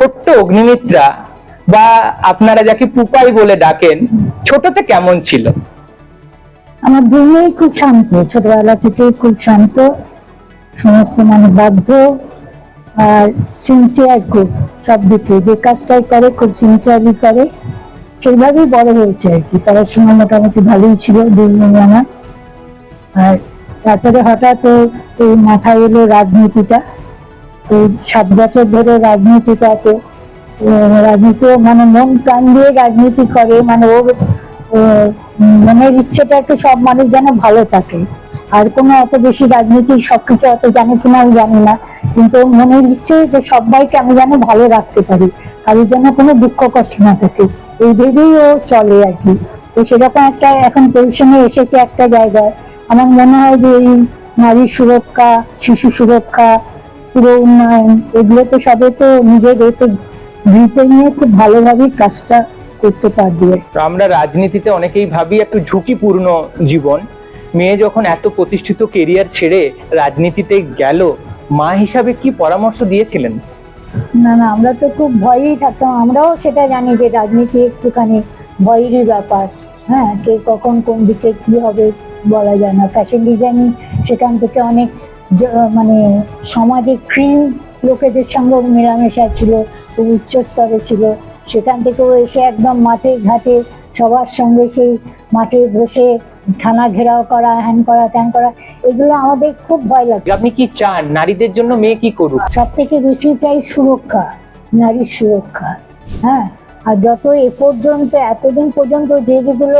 ছোট্ট অগ্নিমিত্রা বা আপনারা যাকে পুপাই বলে ডাকেন ছোটতে কেমন ছিল? আমার দুনিয়াই খুব শান্ত, ছোটবেলা থেকেই খুব শান্ত, সমস্ত মানে বাধ্য আর সিনসিয়ার, খুব সব দিকে যে কাজটাই করে খুব সিনসিয়ারলি করে, সেইভাবেই বড় হয়েছে আর কি। পড়াশোনা মোটামুটি ভালোই ছিল দুই মেয়ে আমার। আর তারপরে হঠাৎ এই মাথায় এলো রাজনীতিটা। এই 7 বছর ধরে রাজনীতিতে আছে। রাজনীতি মানে মন প্রাণ দিয়ে রাজনীতি করে, মানে ওর মনের ইচ্ছেটা একটু সব মানুষ যেন ভালো থাকে। আর কোনো অত বেশি রাজনীতি সবকিছু অত জানি কিনা আমি জানি না, কিন্তু মনের ইচ্ছে যে সবাইকে আমি যেন ভালো রাখতে পারি, কারোর জন্য কোনো দুঃখ কষ্ট না থাকে, এই ভেবেই ও চলে আর কি। তো সেরকম একটা এখন পজিশনে এসেছে একটা জায়গায়। আমার মনে হয় যে এই নারী সুরক্ষা, শিশু সুরক্ষা, পুরো উন্নয়ন, এগুলো তো সবে তো নিজের এতে গ্রিপে নিয়ে খুব ভালোভাবে কাজটা করতে পারবে। আমরা রাজনীতিতে অনেকেই ভাবি একটু ঝুঁকিপূর্ণ জীবন। মেয়ে যখন এত প্রতিষ্ঠিত কেরিয়ার ছেড়ে রাজনীতিতে গেল, মা হিসাবে কি পরামর্শ দিয়েছিলেন? না না, আমরা তো খুব ভয়েই থাকতাম। আমরাও সেটা জানি যে রাজনীতি একটুখানি ভয়েরই ব্যাপার। হ্যাঁ, কে কখন কোন দিকে কি হবে বলা যায় না। ফ্যাশন ডিজাইনিং সেখান থেকে অনেক মানে সমাজে ক্রিম লোকেদের সঙ্গে মেলামেশা ছিল, খুব উচ্চ স্তরে ছিল। সেখান থেকেও এসে একদম মাঠে ঘাটে সবার সঙ্গে সেই মাঠে বসে থানা ঘেরাও করা, হ্যান করা ত্যান করা, এগুলো আমাদের খুব ভয় লাগে। আপনি কি চান নারীদের জন্য মেয়ে কি করুক? সব থেকে বেশি চাই সুরক্ষা, নারীর সুরক্ষা। হ্যাঁ, আর যত এ পর্যন্ত এতদিন পর্যন্ত যেগুলো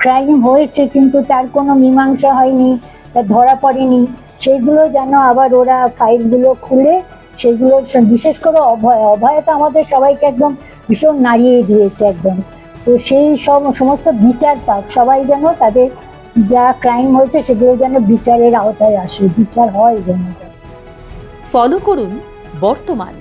ক্রাইম হয়েছে কিন্তু তার কোনো মীমাংসা হয়নি, তার ধরা পড়েনি, সেইগুলো যেন আবার ওরা ফাইলগুলো খুলে সেগুলো, বিশেষ করে অভয় তো আমাদের সবাইকে একদম ভীষণ নাড়িয়ে দিয়েছে একদম। তো সেই সমস্ত বিচার পাক সবাই, যেন তাদের যা ক্রাইম হয়েছে সেগুলো যেন বিচারের আওতায় আসে, বিচার হয় যেন। ফলো করুন বর্তমান।